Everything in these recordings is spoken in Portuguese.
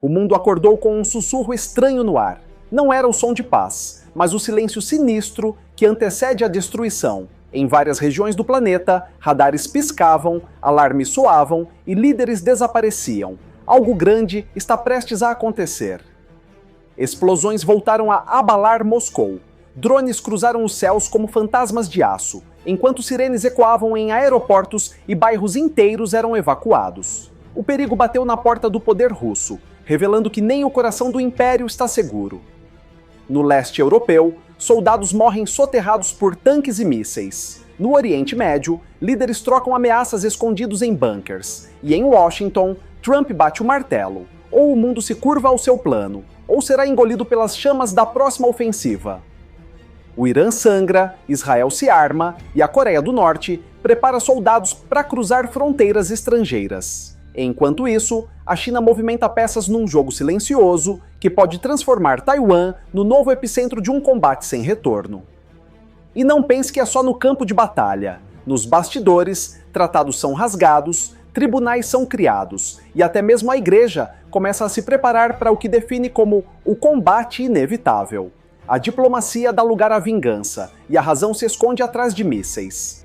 O mundo acordou com um sussurro estranho no ar. Não era o som de paz, mas o silêncio sinistro que antecede a destruição. Em várias regiões do planeta, radares piscavam, alarmes soavam e líderes desapareciam. Algo grande está prestes a acontecer. Explosões voltaram a abalar Moscou. Drones cruzaram os céus como fantasmas de aço, enquanto sirenes ecoavam em aeroportos e bairros inteiros eram evacuados. O perigo bateu na porta do poder russo, revelando que nem o coração do império está seguro. No leste europeu, soldados morrem soterrados por tanques e mísseis. No Oriente Médio, líderes trocam ameaças escondidos em bunkers. E em Washington, Trump bate o martelo. Ou o mundo se curva ao seu plano, ou será engolido pelas chamas da próxima ofensiva. O Irã sangra, Israel se arma e a Coreia do Norte prepara soldados para cruzar fronteiras estrangeiras. Enquanto isso, a China movimenta peças num jogo silencioso que pode transformar Taiwan no novo epicentro de um combate sem retorno. E não pense que é só no campo de batalha. Nos bastidores, tratados são rasgados, tribunais são criados e até mesmo a igreja começa a se preparar para o que define como o combate inevitável. A diplomacia dá lugar à vingança e a razão se esconde atrás de mísseis.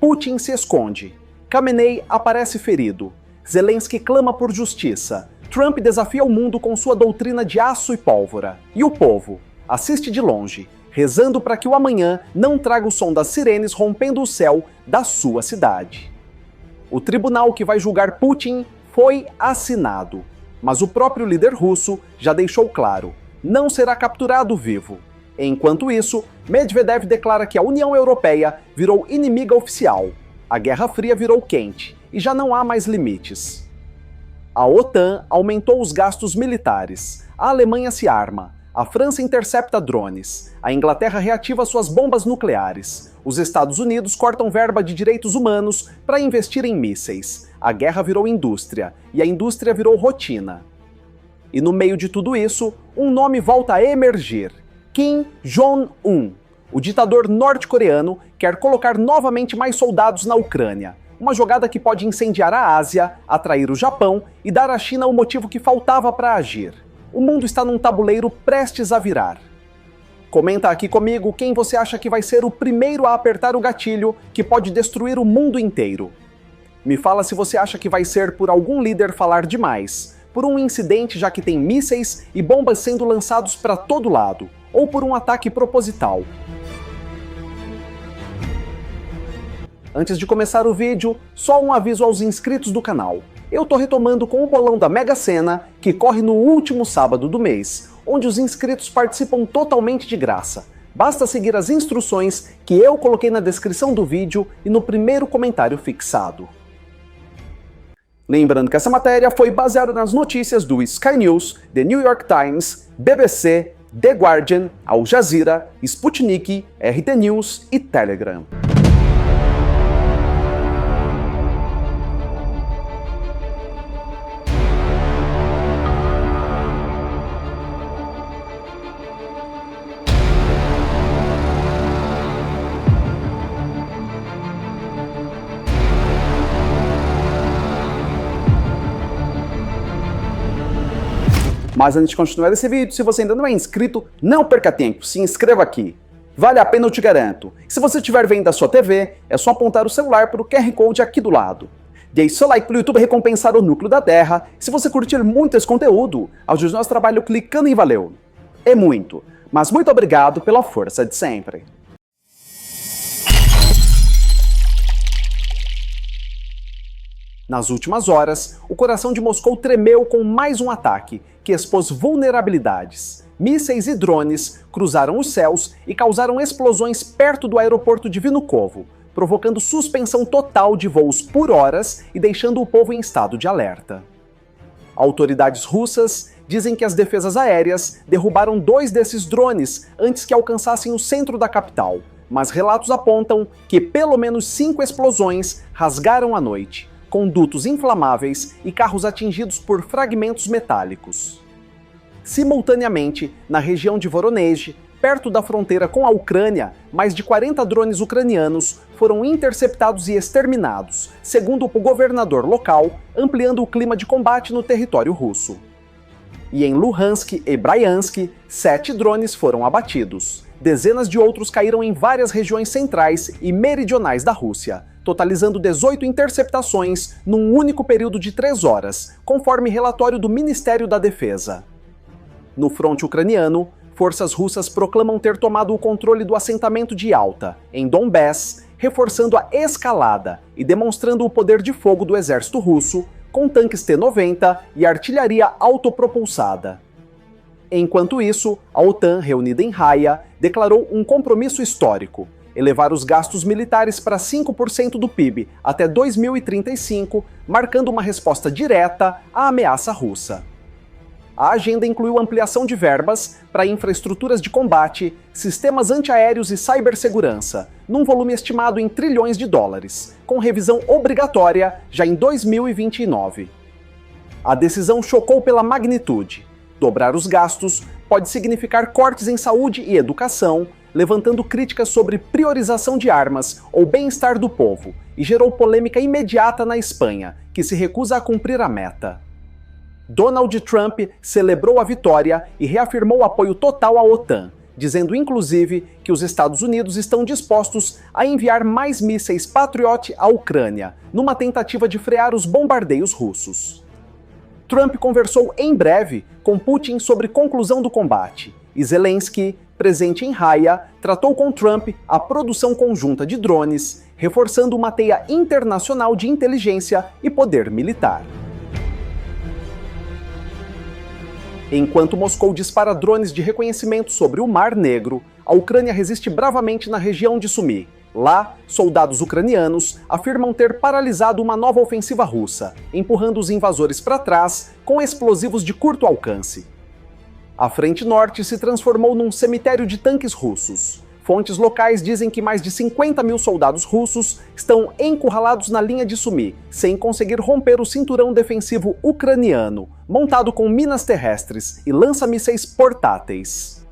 Putin se esconde. Khamenei aparece ferido. Zelensky clama por justiça. Trump desafia o mundo com sua doutrina de aço e pólvora. E o povo assiste de longe, rezando para que o amanhã não traga o som das sirenes rompendo o céu da sua cidade. O tribunal que vai julgar Putin foi assinado, mas o próprio líder russo já deixou claro, não será capturado vivo. Enquanto isso, Medvedev declara que a União Europeia virou inimiga oficial. A Guerra Fria virou quente e já não há mais limites. A OTAN aumentou os gastos militares, a Alemanha se arma, a França intercepta drones, a Inglaterra reativa suas bombas nucleares, os Estados Unidos cortam verba de direitos humanos para investir em mísseis, a guerra virou indústria e a indústria virou rotina. E no meio de tudo isso, um nome volta a emergir: Kim Jong-un. O ditador norte-coreano quer colocar novamente mais soldados na Ucrânia. Uma jogada que pode incendiar a Ásia, atrair o Japão e dar à China o motivo que faltava para agir. O mundo está num tabuleiro prestes a virar. Comenta aqui comigo quem você acha que vai ser o primeiro a apertar o gatilho que pode destruir o mundo inteiro. Me fala se você acha que vai ser por algum líder falar demais, por um incidente já que tem mísseis e bombas sendo lançados para todo lado, ou por um ataque proposital. Antes de começar o vídeo, só um aviso aos inscritos do canal. Eu tô retomando com o bolão da Mega Sena, que corre no último sábado do mês, onde os inscritos participam totalmente de graça. Basta seguir as instruções que eu coloquei na descrição do vídeo e no primeiro comentário fixado. Lembrando que essa matéria foi baseada nas notícias do Sky News, The New York Times, BBC, The Guardian, Al Jazeera, Sputnik, RT News e Telegram. Mas antes de continuar esse vídeo, se você ainda não é inscrito, não perca tempo, se inscreva aqui. Vale a pena, eu te garanto. E se você estiver vendo da sua TV, é só apontar o celular para o QR Code aqui do lado. Deixe seu like para o YouTube recompensar o núcleo da Terra. Se você curtir muito esse conteúdo, ajude nosso trabalho clicando em valeu. É muito, mas muito obrigado pela força de sempre. Nas últimas horas, o coração de Moscou tremeu com mais um ataque, que expôs vulnerabilidades. Mísseis e drones cruzaram os céus e causaram explosões perto do aeroporto de Vnukovo, provocando suspensão total de voos por horas e deixando o povo em estado de alerta. Autoridades russas dizem que as defesas aéreas derrubaram 2 desses drones antes que alcançassem o centro da capital, mas relatos apontam que pelo menos 5 explosões rasgaram a noite, com dutos inflamáveis e carros atingidos por fragmentos metálicos. Simultaneamente, na região de Voronezh, perto da fronteira com a Ucrânia, mais de 40 drones ucranianos foram interceptados e exterminados, segundo o governador local, ampliando o clima de combate no território russo. e em Luhansk e Bryansk, 7 drones foram abatidos. Dezenas de outros caíram em várias regiões centrais e meridionais da Rússia, totalizando 18 interceptações num único período de 3 horas, conforme relatório do Ministério da Defesa. No fronte ucraniano, forças russas proclamam ter tomado o controle do assentamento de Yalta, em Donbass, reforçando a escalada e demonstrando o poder de fogo do exército russo, com tanques T-90 e artilharia autopropulsada. Enquanto isso, a OTAN, reunida em Haia, declarou um compromisso histórico: elevar os gastos militares para 5% do PIB até 2035, marcando uma resposta direta à ameaça russa. A agenda incluiu ampliação de verbas para infraestruturas de combate, sistemas antiaéreos e cibersegurança, num volume estimado em trilhões de dólares, com revisão obrigatória já em 2029. A decisão chocou pela magnitude. Dobrar os gastos pode significar cortes em saúde e educação, levantando críticas sobre priorização de armas ou bem-estar do povo, e gerou polêmica imediata na Espanha, que se recusa a cumprir a meta. Donald Trump celebrou a vitória e reafirmou apoio total à OTAN, dizendo inclusive que os Estados Unidos estão dispostos a enviar mais mísseis Patriot à Ucrânia, numa tentativa de frear os bombardeios russos. Trump conversou em breve com Putin sobre conclusão do combate, e Zelensky, presente em Haia, tratou com Trump a produção conjunta de drones, reforçando uma teia internacional de inteligência e poder militar. Enquanto Moscou dispara drones de reconhecimento sobre o Mar Negro, a Ucrânia resiste bravamente na região de Sumy. Lá, soldados ucranianos afirmam ter paralisado uma nova ofensiva russa, empurrando os invasores para trás com explosivos de curto alcance. A frente norte se transformou num cemitério de tanques russos. Fontes locais dizem que mais de 50 mil soldados russos estão encurralados na linha de Sumy, sem conseguir romper o cinturão defensivo ucraniano, montado com minas terrestres e lança-mísseis portáteis.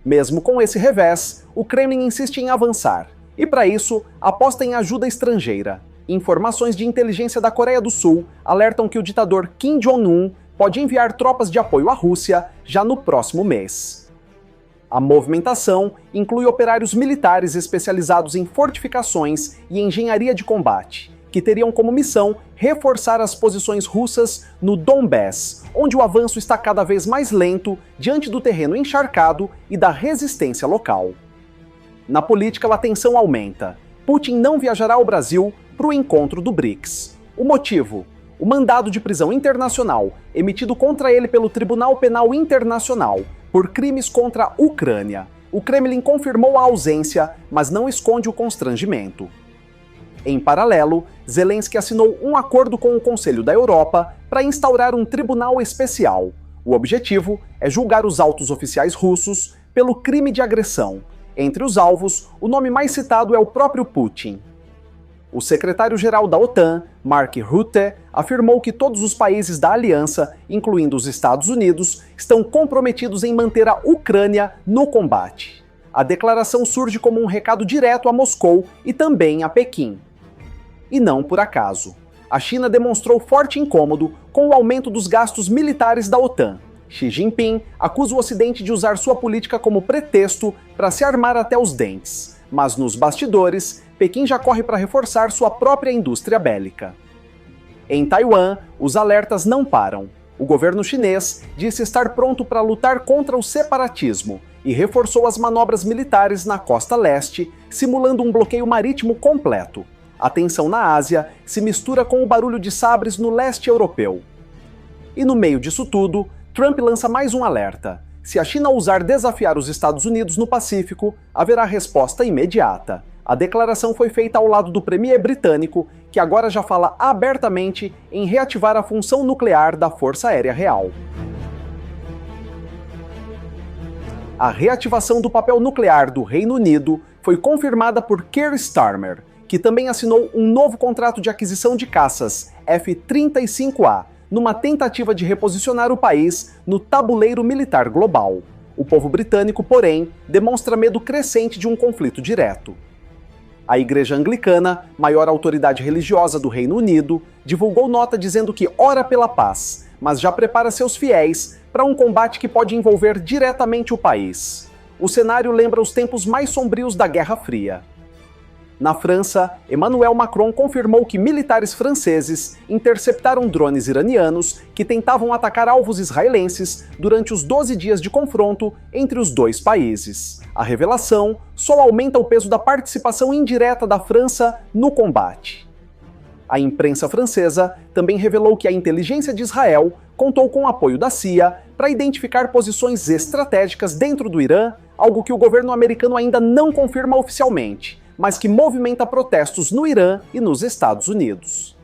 Mesmo com esse revés, o Kremlin insiste em avançar, e para isso aposta em ajuda estrangeira. Informações de inteligência da Coreia do Sul alertam que o ditador Kim Jong-un pode enviar tropas de apoio à Rússia já no próximo mês. A movimentação inclui operários militares especializados em fortificações e engenharia de combate, que teriam como missão reforçar as posições russas no Donbass, onde o avanço está cada vez mais lento diante do terreno encharcado e da resistência local. Na política, a tensão aumenta. Putin não viajará ao Brasil para o encontro do BRICS. O motivo? O mandado de prisão internacional emitido contra ele pelo Tribunal Penal Internacional por crimes contra a Ucrânia. O Kremlin confirmou a ausência, mas não esconde o constrangimento. Em paralelo, Zelensky assinou um acordo com o Conselho da Europa para instaurar um tribunal especial. O objetivo é julgar os altos oficiais russos pelo crime de agressão. Entre os alvos, o nome mais citado é o próprio Putin. O secretário-geral da OTAN, Mark Rutte, afirmou que todos os países da aliança, incluindo os Estados Unidos, estão comprometidos em manter a Ucrânia no combate. A declaração surge como um recado direto a Moscou e também a Pequim. E não por acaso. A China demonstrou forte incômodo com o aumento dos gastos militares da OTAN. Xi Jinping acusa o Ocidente de usar sua política como pretexto para se armar até os dentes. Mas nos bastidores, Pequim já corre para reforçar sua própria indústria bélica. Em Taiwan, os alertas não param. O governo chinês disse estar pronto para lutar contra o separatismo e reforçou as manobras militares na costa leste, simulando um bloqueio marítimo completo. A tensão na Ásia se mistura com o barulho de sabres no leste europeu. E no meio disso tudo, Trump lança mais um alerta. Se a China ousar desafiar os Estados Unidos no Pacífico, haverá resposta imediata. A declaração foi feita ao lado do premier britânico, que agora já fala abertamente em reativar a função nuclear da Força Aérea Real. A reativação do papel nuclear do Reino Unido foi confirmada por Keir Starmer, que também assinou um novo contrato de aquisição de caças F-35A, numa tentativa de reposicionar o país no tabuleiro militar global. O povo britânico, porém, demonstra medo crescente de um conflito direto. A Igreja Anglicana, maior autoridade religiosa do Reino Unido, divulgou nota dizendo que ora pela paz, mas já prepara seus fiéis para um combate que pode envolver diretamente o país. O cenário lembra os tempos mais sombrios da Guerra Fria. Na França, Emmanuel Macron confirmou que militares franceses interceptaram drones iranianos que tentavam atacar alvos israelenses durante os 12 dias de confronto entre os dois países. A revelação só aumenta o peso da participação indireta da França no combate. A imprensa francesa também revelou que a inteligência de Israel contou com o apoio da CIA para identificar posições estratégicas dentro do Irã, algo que o governo americano ainda não confirma oficialmente, mas que movimenta protestos no Irã e nos Estados Unidos.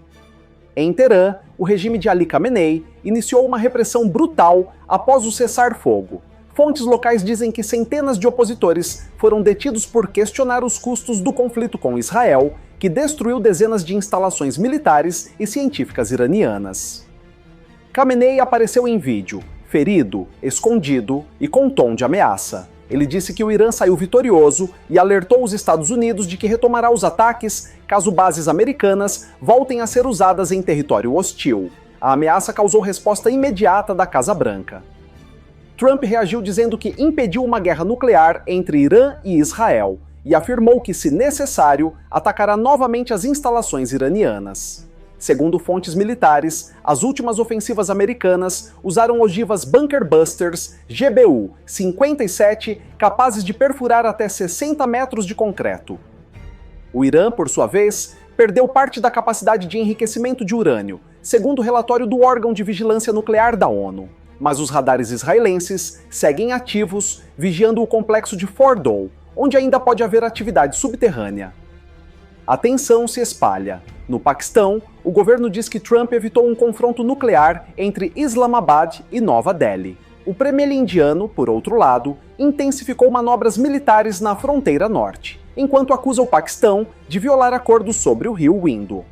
Em Teherã, o regime de Ali Khamenei iniciou uma repressão brutal após o cessar-fogo. Fontes locais dizem que centenas de opositores foram detidos por questionar os custos do conflito com Israel, que destruiu dezenas de instalações militares e científicas iranianas. Khamenei apareceu em vídeo, ferido, escondido e com tom de ameaça. Ele disse que o Irã saiu vitorioso e alertou os Estados Unidos de que retomará os ataques caso bases americanas voltem a ser usadas em território hostil. A ameaça causou resposta imediata da Casa Branca. Trump reagiu dizendo que impediu uma guerra nuclear entre Irã e Israel e afirmou que, se necessário, atacará novamente as instalações iranianas. Segundo fontes militares, as últimas ofensivas americanas usaram ogivas Bunker Busters GBU-57 capazes de perfurar até 60 metros de concreto. O Irã, por sua vez, perdeu parte da capacidade de enriquecimento de urânio, segundo o relatório do órgão de vigilância nuclear da ONU. Mas os radares israelenses seguem ativos, vigiando o complexo de Fordow, onde ainda pode haver atividade subterrânea. A tensão se espalha. No Paquistão, o governo diz que Trump evitou um confronto nuclear entre Islamabad e Nova Delhi. O premier indiano, por outro lado, intensificou manobras militares na fronteira norte, enquanto acusa o Paquistão de violar acordos sobre o rio Indo.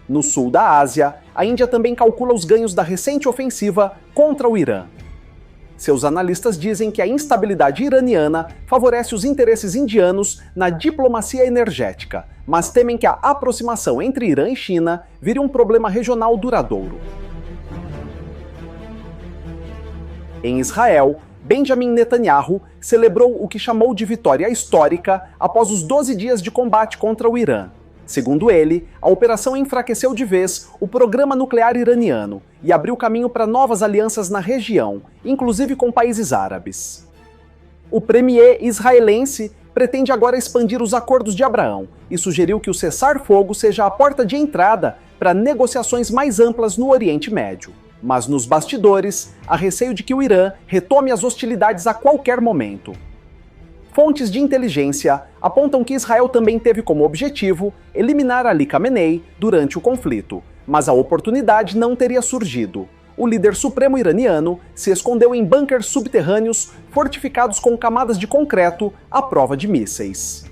No sul da Ásia, a Índia também calcula os ganhos da recente ofensiva contra o Irã. Seus analistas dizem que a instabilidade iraniana favorece os interesses indianos na diplomacia energética, mas temem que a aproximação entre Irã e China vire um problema regional duradouro. Em Israel, Benjamin Netanyahu celebrou o que chamou de vitória histórica após os 12 dias de combate contra o Irã. Segundo ele, a operação enfraqueceu de vez o programa nuclear iraniano e abriu caminho para novas alianças na região, inclusive com países árabes. O premier israelense pretende agora expandir os acordos de Abraão e sugeriu que o cessar-fogo seja a porta de entrada para negociações mais amplas no Oriente Médio. Mas nos bastidores, há receio de que o Irã retome as hostilidades a qualquer momento. Fontes de inteligência apontam que Israel também teve como objetivo eliminar Ali Khamenei durante o conflito, mas a oportunidade não teria surgido. O líder supremo iraniano se escondeu em bunkers subterrâneos fortificados com camadas de concreto à prova de mísseis.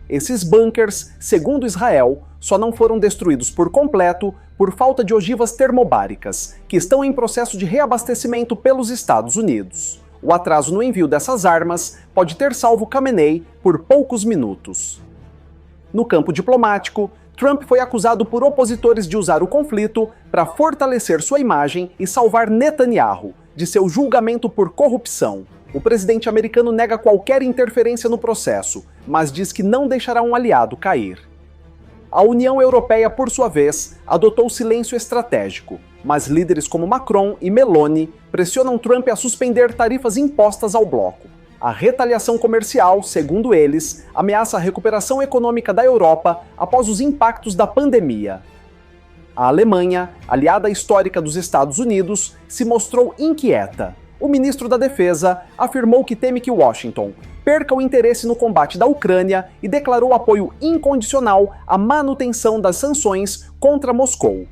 Esses bunkers, segundo Israel, só não foram destruídos por completo por falta de ogivas termobáricas, que estão em processo de reabastecimento pelos Estados Unidos. O atraso no envio dessas armas pode ter salvo Khamenei por poucos minutos. No campo diplomático, Trump foi acusado por opositores de usar o conflito para fortalecer sua imagem e salvar Netanyahu de seu julgamento por corrupção. O presidente americano nega qualquer interferência no processo, mas diz que não deixará um aliado cair. A União Europeia, por sua vez, adotou silêncio estratégico, mas líderes como Macron e Meloni pressionam Trump a suspender tarifas impostas ao bloco. A retaliação comercial, segundo eles, ameaça a recuperação econômica da Europa após os impactos da pandemia. A Alemanha, aliada histórica dos Estados Unidos, se mostrou inquieta. O ministro da Defesa afirmou que teme que Washington perca o interesse no combate da Ucrânia e declarou apoio incondicional à manutenção das sanções contra Moscou.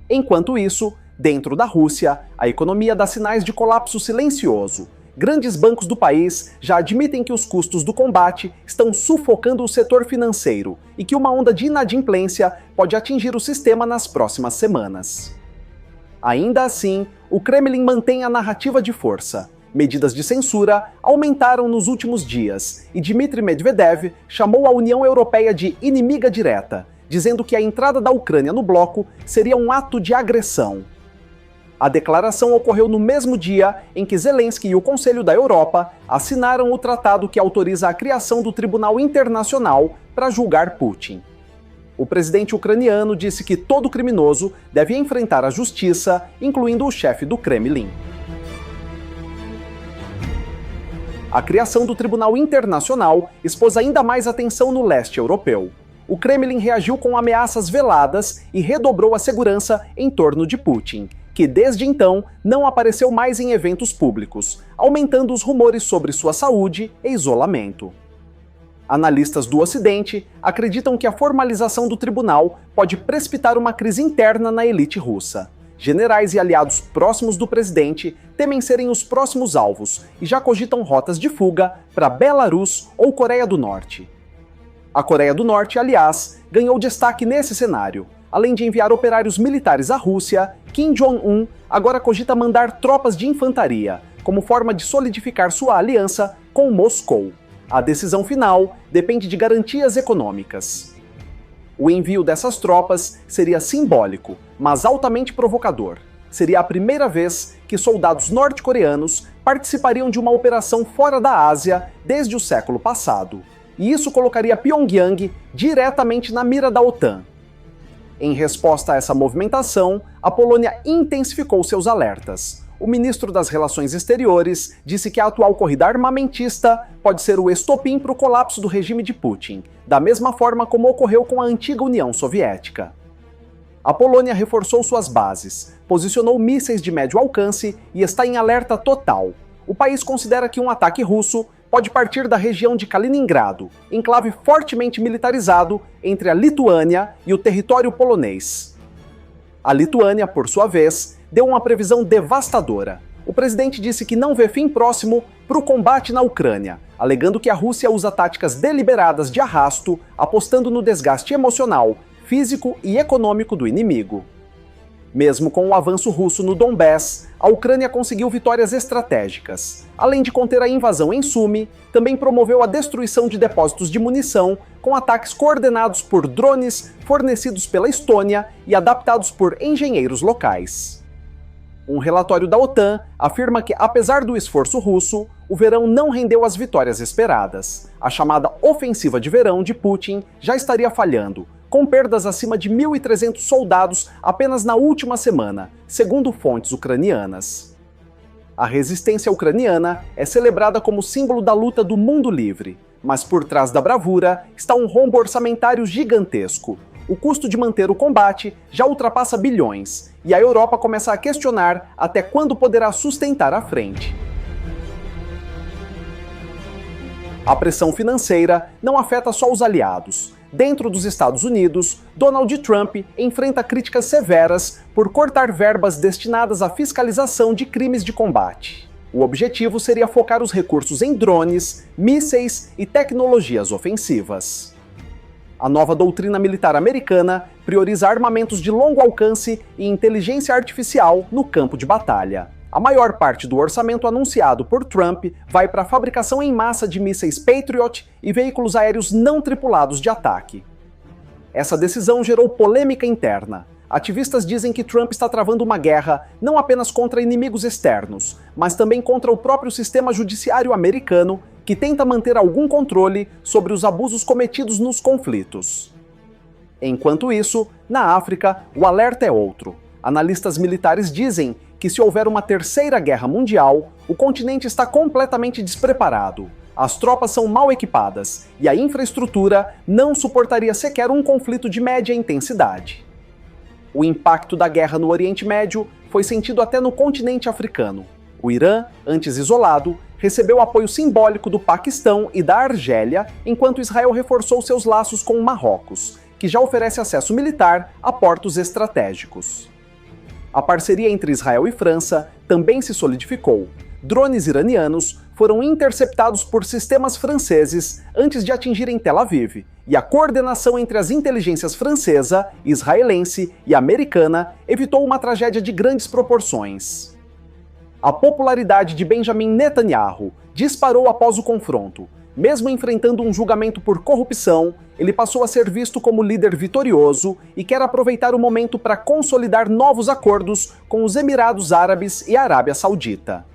Enquanto isso, dentro da Rússia, a economia dá sinais de colapso silencioso. Grandes bancos do país já admitem que os custos do combate estão sufocando o setor financeiro e que uma onda de inadimplência pode atingir o sistema nas próximas semanas. Ainda assim, o Kremlin mantém a narrativa de força. Medidas de censura aumentaram nos últimos dias e Dmitry Medvedev chamou a União Europeia de inimiga direta, dizendo que a entrada da Ucrânia no bloco seria um ato de agressão. A declaração ocorreu no mesmo dia em que Zelensky e o Conselho da Europa assinaram o tratado que autoriza a criação do Tribunal Internacional para julgar Putin. O presidente ucraniano disse que todo criminoso deve enfrentar a justiça, incluindo o chefe do Kremlin. A criação do Tribunal Internacional expôs ainda mais a tensão no leste europeu. O Kremlin reagiu com ameaças veladas e redobrou a segurança em torno de Putin, que desde então não apareceu mais em eventos públicos, aumentando os rumores sobre sua saúde e isolamento. Analistas do Ocidente acreditam que a formalização do tribunal pode precipitar uma crise interna na elite russa. Generais e aliados próximos do presidente temem serem os próximos alvos e já cogitam rotas de fuga para Belarus ou Coreia do Norte. A Coreia do Norte, aliás, ganhou destaque nesse cenário. Além de enviar operários militares à Rússia, Kim Jong-un agora cogita mandar tropas de infantaria, como forma de solidificar sua aliança com Moscou. A decisão final depende de garantias econômicas. O envio dessas tropas seria simbólico, mas altamente provocador. Seria a primeira vez que soldados norte-coreanos participariam de uma operação fora da Ásia desde o século passado. E isso colocaria Pyongyang diretamente na mira da OTAN. Em resposta a essa movimentação, a Polônia intensificou seus alertas. O ministro das Relações Exteriores disse que a atual corrida armamentista pode ser o estopim para o colapso do regime de Putin, da mesma forma como ocorreu com a antiga União Soviética. A Polônia reforçou suas bases, posicionou mísseis de médio alcance e está em alerta total. O país considera que um ataque russo pode partir da região de Kaliningrado, enclave fortemente militarizado entre a Lituânia e o território polonês. A Lituânia, por sua vez, deu uma previsão devastadora. O presidente disse que não vê fim próximo para o combate na Ucrânia, alegando que a Rússia usa táticas deliberadas de arrasto, apostando no desgaste emocional, físico e econômico do inimigo. Mesmo com o avanço russo no Donbass, a Ucrânia conseguiu vitórias estratégicas. Além de conter a invasão em Sumy, também promoveu a destruição de depósitos de munição com ataques coordenados por drones fornecidos pela Estônia e adaptados por engenheiros locais. Um relatório da OTAN afirma que, apesar do esforço russo, o verão não rendeu as vitórias esperadas. A chamada ofensiva de verão de Putin já estaria falhando, com perdas acima de 1.300 soldados apenas na última semana, segundo fontes ucranianas. A resistência ucraniana é celebrada como símbolo da luta do mundo livre, mas por trás da bravura está um rombo orçamentário gigantesco. O custo de manter o combate já ultrapassa bilhões, e a Europa começa a questionar até quando poderá sustentar a frente. A pressão financeira não afeta só os aliados. Dentro dos Estados Unidos, Donald Trump enfrenta críticas severas por cortar verbas destinadas à fiscalização de crimes de combate. O objetivo seria focar os recursos em drones, mísseis e tecnologias ofensivas. A nova doutrina militar americana prioriza armamentos de longo alcance e inteligência artificial no campo de batalha. A maior parte do orçamento anunciado por Trump vai para a fabricação em massa de mísseis Patriot e veículos aéreos não tripulados de ataque. Essa decisão gerou polêmica interna. Ativistas dizem que Trump está travando uma guerra não apenas contra inimigos externos, mas também contra o próprio sistema judiciário americano, que tenta manter algum controle sobre os abusos cometidos nos conflitos. Enquanto isso, na África, o alerta é outro. Analistas militares dizem que se houver uma terceira guerra mundial, o continente está completamente despreparado. As tropas são mal equipadas e a infraestrutura não suportaria sequer um conflito de média intensidade. O impacto da guerra no Oriente Médio foi sentido até no continente africano. O Irã, antes isolado, recebeu apoio simbólico do Paquistão e da Argélia, enquanto Israel reforçou seus laços com o Marrocos, que já oferece acesso militar a portos estratégicos. A parceria entre Israel e França também se solidificou. Drones iranianos foram interceptados por sistemas franceses antes de atingirem Tel Aviv, e a coordenação entre as inteligências francesa, israelense e americana evitou uma tragédia de grandes proporções. A popularidade de Benjamin Netanyahu disparou após o confronto. Mesmo enfrentando um julgamento por corrupção, ele passou a ser visto como líder vitorioso e quer aproveitar o momento para consolidar novos acordos com os Emirados Árabes e a Arábia Saudita.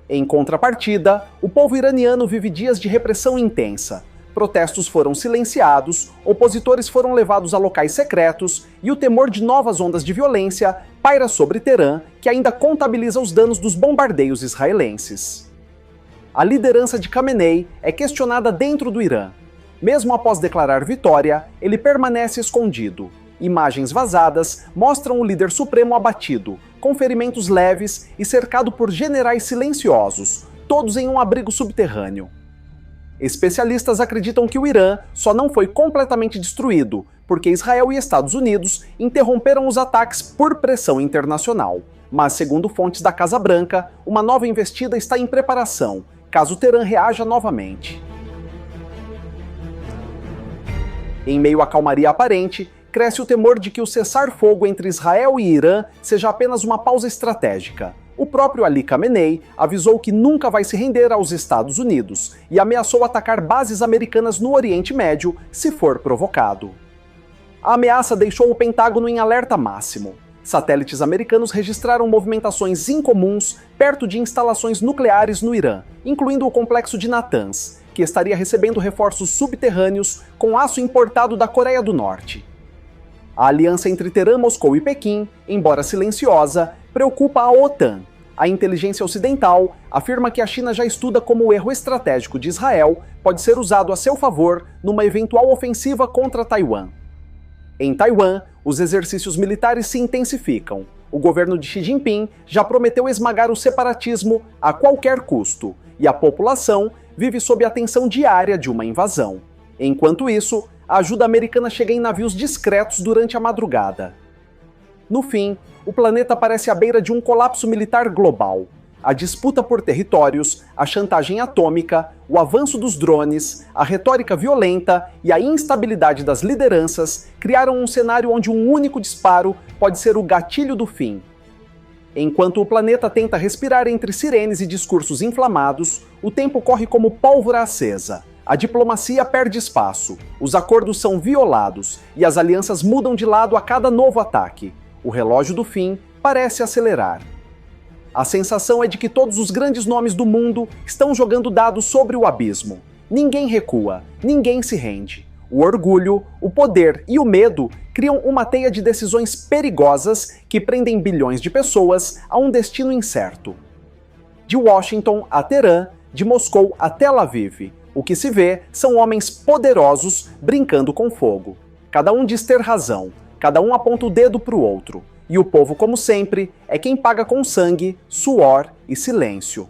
Em contrapartida, o povo iraniano vive dias de repressão intensa. Protestos foram silenciados, opositores foram levados a locais secretos e o temor de novas ondas de violência paira sobre Teherã, que ainda contabiliza os danos dos bombardeios israelenses. A liderança de Khamenei é questionada dentro do Irã. Mesmo após declarar vitória, ele permanece escondido. Imagens vazadas mostram o líder supremo abatido, com ferimentos leves e cercado por generais silenciosos, todos em um abrigo subterrâneo. Especialistas acreditam que o Irã só não foi completamente destruído, porque Israel e Estados Unidos interromperam os ataques por pressão internacional. Mas, segundo fontes da Casa Branca, uma nova investida está em preparação, caso Teherã reaja novamente. Em meio à calmaria aparente, cresce o temor de que o cessar-fogo entre Israel e Irã seja apenas uma pausa estratégica. O próprio Ali Khamenei avisou que nunca vai se render aos Estados Unidos e ameaçou atacar bases americanas no Oriente Médio se for provocado. A ameaça deixou o Pentágono em alerta máximo. Satélites americanos registraram movimentações incomuns perto de instalações nucleares no Irã, incluindo o complexo de Natanz, que estaria recebendo reforços subterrâneos com aço importado da Coreia do Norte. A aliança entre Teherã, Moscou e Pequim, embora silenciosa, preocupa a OTAN. A inteligência ocidental afirma que a China já estuda como o erro estratégico de Israel pode ser usado a seu favor numa eventual ofensiva contra Taiwan. Em Taiwan, os exercícios militares se intensificam. O governo de Xi Jinping já prometeu esmagar o separatismo a qualquer custo, e a população vive sob a tensão diária de uma invasão. Enquanto isso, a ajuda americana chega em navios discretos durante a madrugada. No fim, o planeta parece à beira de um colapso militar global. A disputa por territórios, a chantagem atômica, o avanço dos drones, a retórica violenta e a instabilidade das lideranças criaram um cenário onde um único disparo pode ser o gatilho do fim. Enquanto o planeta tenta respirar entre sirenes e discursos inflamados, o tempo corre como pólvora acesa. A diplomacia perde espaço, os acordos são violados e as alianças mudam de lado a cada novo ataque. O relógio do fim parece acelerar. A sensação é de que todos os grandes nomes do mundo estão jogando dados sobre o abismo. Ninguém recua, ninguém se rende. O orgulho, o poder e o medo criam uma teia de decisões perigosas que prendem bilhões de pessoas a um destino incerto. De Washington a Teherã, de Moscou a Tel Aviv, o que se vê são homens poderosos brincando com fogo. Cada um diz ter razão, cada um aponta o dedo para o outro. E o povo, como sempre, é quem paga com sangue, suor e silêncio.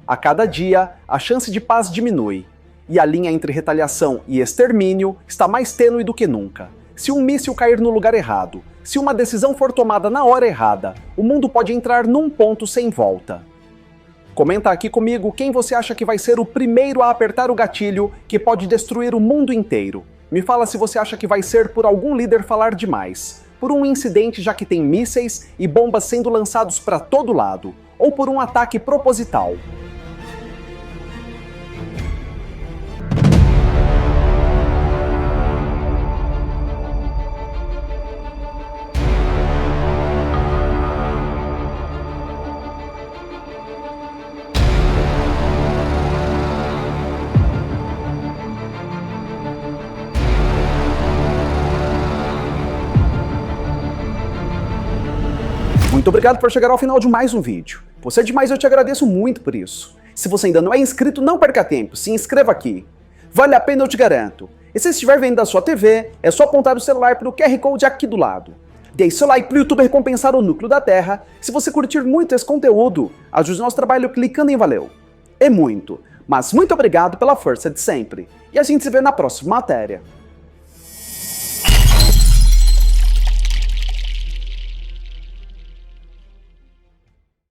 A cada dia, a chance de paz diminui, e a linha entre retaliação e extermínio está mais tênue do que nunca. Se um míssil cair no lugar errado, se uma decisão for tomada na hora errada, o mundo pode entrar num ponto sem volta. Comenta aqui comigo quem você acha que vai ser o primeiro a apertar o gatilho que pode destruir o mundo inteiro. Me fala se você acha que vai ser por algum líder falar demais, por um incidente já que tem mísseis e bombas sendo lançados para todo lado, ou por um ataque proposital. Muito obrigado por chegar ao final de mais um vídeo. Você é demais e eu te agradeço muito por isso. Se você ainda não é inscrito, não perca tempo, se inscreva aqui. Vale a pena, eu te garanto. E se estiver vendo da sua TV, é só apontar o celular para o QR Code aqui do lado. Deixe seu like para o YouTube recompensar o núcleo da Terra. Se você curtir muito esse conteúdo, ajude nosso trabalho clicando em valeu. É muito, mas muito obrigado pela força de sempre. E a gente se vê na próxima matéria.